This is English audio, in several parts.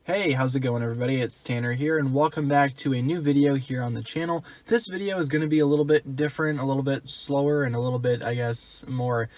Hey, how's it going everybody? It's Tanner here and welcome back to a new video here on the channel. This video is going to be a little bit different, a little bit slower, and a little bit, I guess, more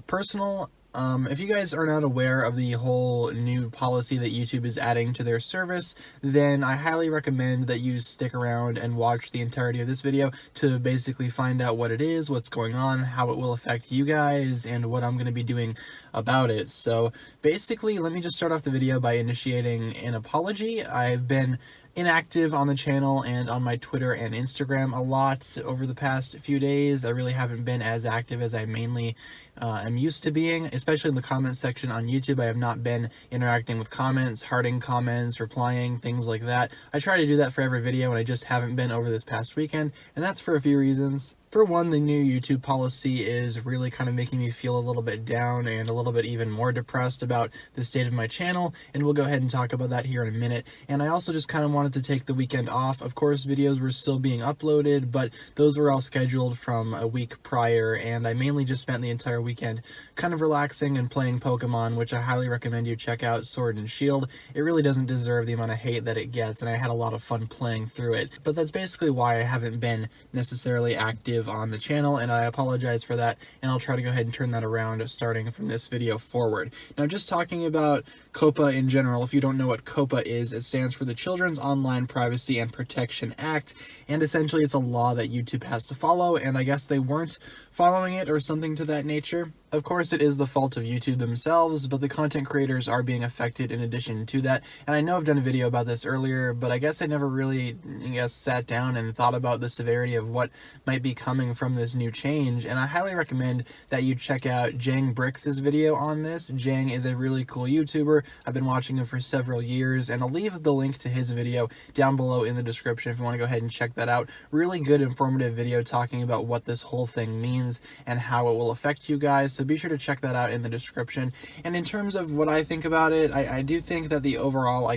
personal. If you guys are not aware of the whole new policy that YouTube is adding to their service, then I highly recommend that you stick around and watch the entirety of this video to basically find out what it is, what's going on, how it will affect you guys, and what I'm going to be doing about it. So basically, let me just start off the video by initiating an apology. I've been inactive on the channel and on my Twitter and Instagram a lot over the past few days. I really haven't been as active as I mainly am used to being, especially in the comment section on YouTube. I have not been interacting with comments, hearting comments, replying, things like that. I try to do that for every video and I just haven't been over this past weekend, and that's for a few reasons. For one, the new YouTube policy is really kind of making me feel a little bit down and a little bit even more depressed about the state of my channel, and we'll go ahead and talk about that here in a minute. And I also just kind of wanted to take the weekend off. Of course, videos were still being uploaded, but those were all scheduled from a week prior, and I mainly just spent the entire weekend kind of relaxing and playing Pokemon, which I highly recommend you check out, Sword and Shield. It really doesn't deserve the amount of hate that it gets, and I had a lot of fun playing through it. But that's basically why I haven't been necessarily active on the channel, and I apologize for that, and I'll try to go ahead and turn that around starting from this video forward. Now, just talking about COPPA in general, if you don't know what COPPA is, it stands for the Children's Online Privacy and Protection Act, and essentially it's a law that YouTube has to follow, and I guess they weren't following it or something to that nature. Of course, it is the fault of YouTube themselves, but the content creators are being affected in addition to that. And I know I've done a video about this earlier, but I guess I never really, sat down and thought about the severity of what might be coming from this new change. And I highly recommend that you check out Jang Bricks' video on this. Jang is a really cool YouTuber. I've been watching him for several years, and I'll leave the link to his video down below in the description if you want to go ahead and check that out. Really good, informative video talking about what this whole thing means and how it will affect you guys. So be sure to check that out in the description. And in terms of what I think about it, I do think that the overall,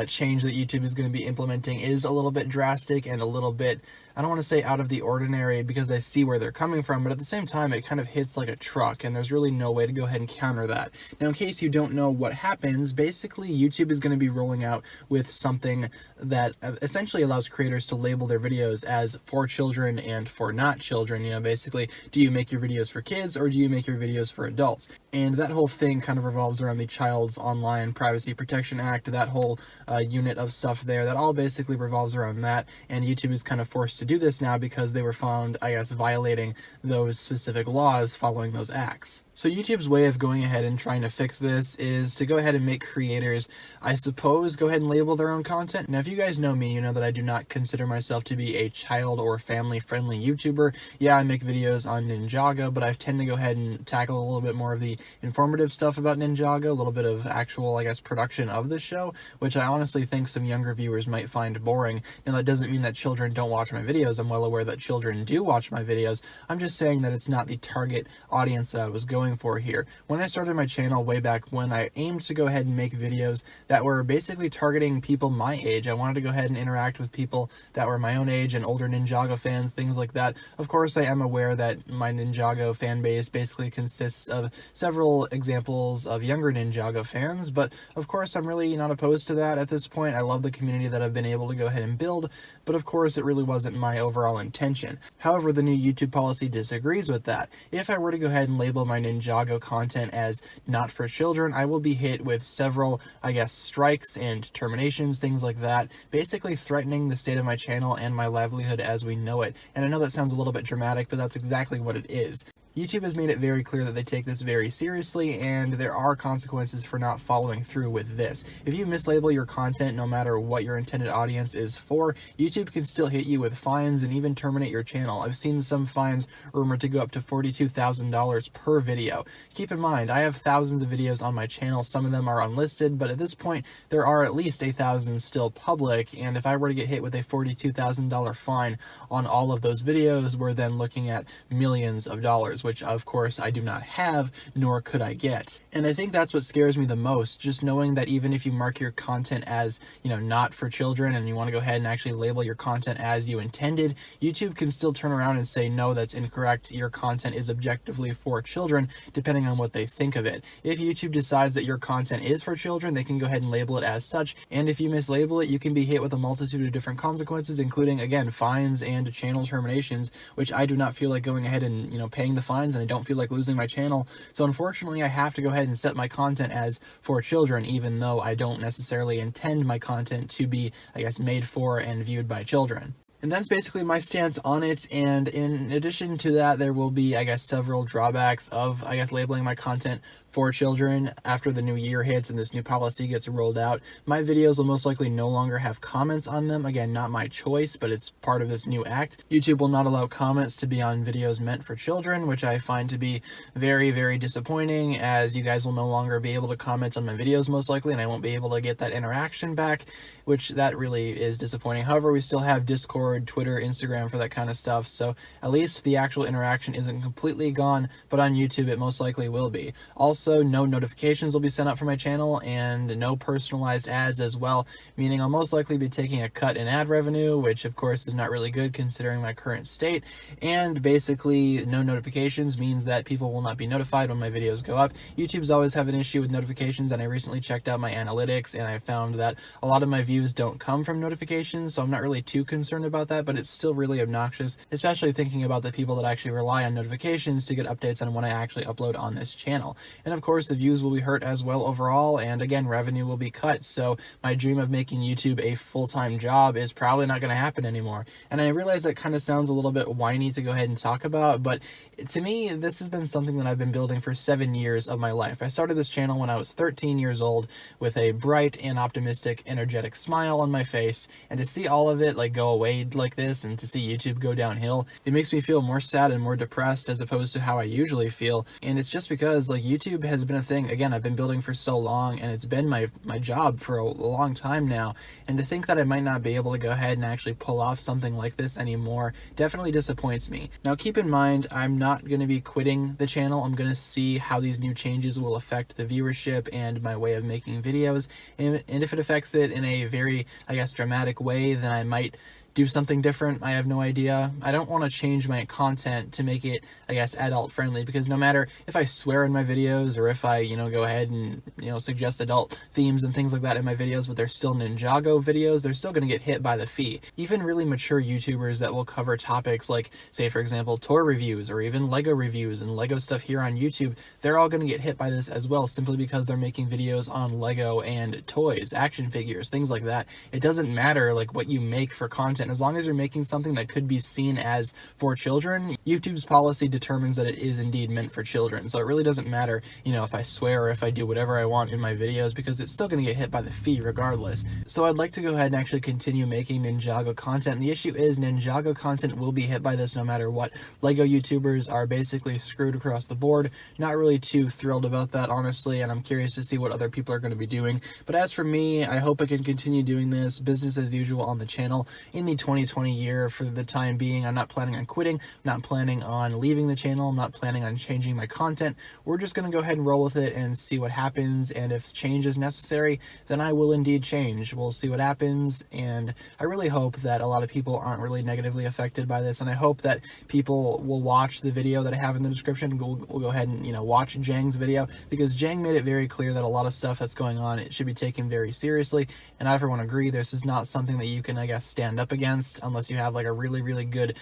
change that YouTube is going to be implementing is a little bit drastic and a little bit, I don't want to say out of the ordinary because I see where they're coming from, but at the same time it kind of hits like a truck and there's really no way to go ahead and counter that. Now, in case you don't know what happens, basically YouTube is going to be rolling out with something that essentially allows creators to label their videos as for children and for not children. Basically, do you make your videos for kids or do you make your videos for adults? And that whole thing kind of revolves around the Child's Online Privacy Protection Act, that whole unit of stuff there, that all basically revolves around that, and YouTube is kind of forced to do this now because they were found, violating those specific laws following those acts. So YouTube's way of going ahead and trying to fix this is to go ahead and make creators, I suppose, go ahead and label their own content. Now, if you guys know me, you know that I do not consider myself to be a child or family-friendly YouTuber. Yeah, I make videos on Ninjago, but I tend to go ahead and tackle a little bit more of the informative stuff about Ninjago, a little bit of actual, production of the show, which I honestly think some younger viewers might find boring. Now, that doesn't mean that children don't watch my videos. I'm well aware that children do watch my videos. I'm just saying that it's not the target audience that I was going for here. When I started my channel way back when, I aimed to go ahead and make videos that were basically targeting people my age. I wanted to go ahead and interact with people that were my own age and older Ninjago fans, things like that. Of course, I am aware that my Ninjago fan base basically consists of several examples of younger Ninjago fans, but of course I'm really not opposed to that at this point. I love the community that I've been able to go ahead and build, but of course it really wasn't my overall intention. However, the new YouTube policy disagrees with that. If I were to go ahead and label my Ninjago content as not for children, I will be hit with several, strikes and terminations, things like that, basically threatening the state of my channel and my livelihood as we know it. And I know that sounds a little bit dramatic, but that's exactly what it is. YouTube has made it very clear that they take this very seriously, and there are consequences for not following through with this. If you mislabel your content, no matter what your intended audience is for, YouTube can still hit you with fines and even terminate your channel. I've seen some fines rumored to go up to $42,000 per video. Keep in mind, I have thousands of videos on my channel. Some of them are unlisted, but at this point, there are at least 1,000 still public, and if I were to get hit with a $42,000 fine on all of those videos, we're then looking at millions of dollars. followers, which of course I do not have, nor could I get. And I think that's what scares me the most, just knowing that even if you mark your content as, not for children, and you want to go ahead and actually label your content as you intended, YouTube can still turn around and say, no, that's incorrect. Your content is objectively for children, depending on what they think of it. If YouTube decides that your content is for children, they can go ahead and label it as such. And if you mislabel it, you can be hit with a multitude of different consequences, including, again, fines and channel terminations, which I do not feel like going ahead and, paying the fines, and I don't feel like losing my channel. So unfortunately, I have to go ahead and set my content as for children, even though I don't necessarily intend my content to be, made for and viewed by children. And that's basically my stance on it. And in addition to that, there will be, several drawbacks of, labeling my content for children after the new year hits and this new policy gets rolled out. My videos will most likely no longer have comments on them. Again, not my choice, but it's part of this new act. YouTube will not allow comments to be on videos meant for children, which I find to be very, very disappointing, as you guys will no longer be able to comment on my videos most likely, and I won't be able to get that interaction back, which that really is disappointing. However, we still have Discord, Twitter, Instagram for that kind of stuff, so at least the actual interaction isn't completely gone, but on YouTube it most likely will be. Also, no notifications will be sent out for my channel, and no personalized ads as well, meaning I'll most likely be taking a cut in ad revenue, which of course is not really good considering my current state. And basically, no notifications means that people will not be notified when my videos go up. YouTube's always have an issue with notifications, and I recently checked out my analytics, and I found that a lot of my views don't come from notifications, so I'm not really too concerned about that, but it's still really obnoxious, especially thinking about the people that actually rely on notifications to get updates on when I actually upload on this channel. And of course, the views will be hurt as well overall, and again, revenue will be cut, so my dream of making YouTube a full-time job is probably not going to happen anymore. And I realize that kind of sounds a little bit whiny to go ahead and talk about, but to me, this has been something that I've been building for 7 years of my life. I started this channel when I was 13 years old with a bright and optimistic, energetic smile on my face, and to see all of it go away like this, and to see YouTube go downhill, it makes me feel more sad and more depressed as opposed to how I usually feel. And it's just because YouTube has been a thing, again, I've been building for so long, and it's been my job for a long time now, and to think that I might not be able to go ahead and actually pull off something like this anymore definitely disappoints me. Now keep in mind, I'm not going to be quitting the channel. I'm going to see how these new changes will affect the viewership and my way of making videos, and if it affects it in a very, dramatic way, then I might do something different. I have no idea. I don't want to change my content to make it, adult friendly, because no matter if I swear in my videos or if I, go ahead and, suggest adult themes and things like that in my videos, but they're still Ninjago videos, they're still going to get hit by the fee. Even really mature YouTubers that will cover topics like, say, for example, toy reviews or even Lego reviews and Lego stuff here on YouTube, they're all going to get hit by this as well, simply because they're making videos on Lego and toys, action figures, things like that. It doesn't matter, what you make for content. As long as you're making something that could be seen as for children, YouTube's policy determines that it is indeed meant for children. So it really doesn't matter, if I swear or if I do whatever I want in my videos, because it's still going to get hit by the fee regardless. So I'd like to go ahead and actually continue making Ninjago content. And the issue is Ninjago content will be hit by this no matter what. Lego YouTubers are basically screwed across the board. Not really too thrilled about that, honestly, and I'm curious to see what other people are going to be doing. But as for me, I hope I can continue doing this business as usual on the channel in the 2020 year for the time being. I'm not planning on quitting, I'm not planning on leaving the channel, I'm not planning on changing my content. We're just going to go ahead and roll with it and see what happens, and if change is necessary, then I will indeed change. We'll see what happens, and I really hope that a lot of people aren't really negatively affected by this, and I hope that people will watch the video that I have in the description. We'll go ahead and, watch Jang's video, because Jang made it very clear that a lot of stuff that's going on, it should be taken very seriously, and I, for one, agree. This is not something that you can, stand up against unless you have a really, really good,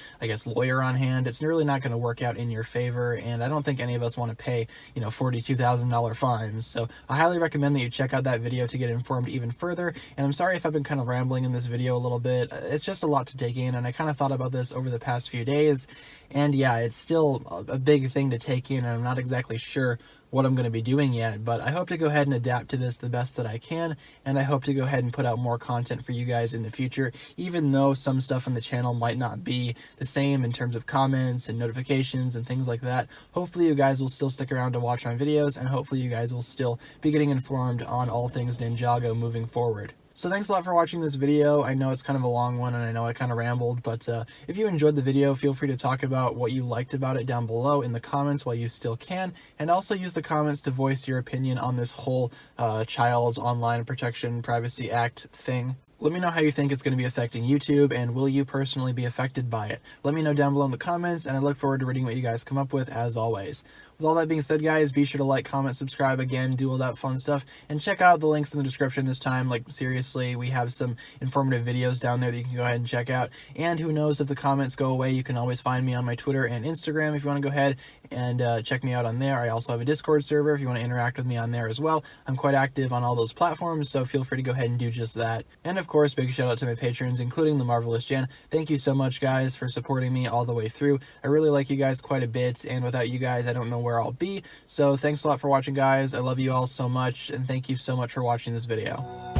lawyer on hand. It's really not going to work out in your favor, and I don't think any of us want to pay, $42,000 fines. So I highly recommend that you check out that video to get informed even further. And I'm sorry if I've been kind of rambling in this video a little bit. It's just a lot to take in, and I kind of thought about this over the past few days, and yeah, it's still a big thing to take in, and I'm not exactly sure what I'm going to be doing yet, but I hope to go ahead and adapt to this the best that I can, and I hope to go ahead and put out more content for you guys in the future, even though some stuff on the channel might not be the same in terms of comments and notifications and things like that. Hopefully you guys will still stick around to watch my videos, and hopefully you guys will still be getting informed on all things Ninjago moving forward. So thanks a lot for watching this video. I know it's kind of a long one and I know I kind of rambled, but if you enjoyed the video, feel free to talk about what you liked about it down below in the comments while you still can, and also use the comments to voice your opinion on this whole Child's Online Protection Privacy Act thing. Let me know how you think it's going to be affecting YouTube, and will you personally be affected by it? Let me know down below in the comments, and I look forward to reading what you guys come up with, as always. With all that being said, guys, be sure to like, comment, subscribe, again, do all that fun stuff, and check out the links in the description this time. Like, seriously, we have some informative videos down there that you can go ahead and check out, and who knows, if the comments go away, you can always find me on my Twitter and Instagram if you want to go ahead and check me out on there. I also have a Discord server if you want to interact with me on there as well. I'm quite active on all those platforms, so feel free to go ahead and do just that. And of course, big shout out to my patrons, including the Marvelous Jen. Thank you so much, guys, for supporting me all the way through. I really like you guys quite a bit, and without you guys, I don't know where I'll be. So thanks a lot for watching, guys. I love you all so much, and thank you so much for watching this video.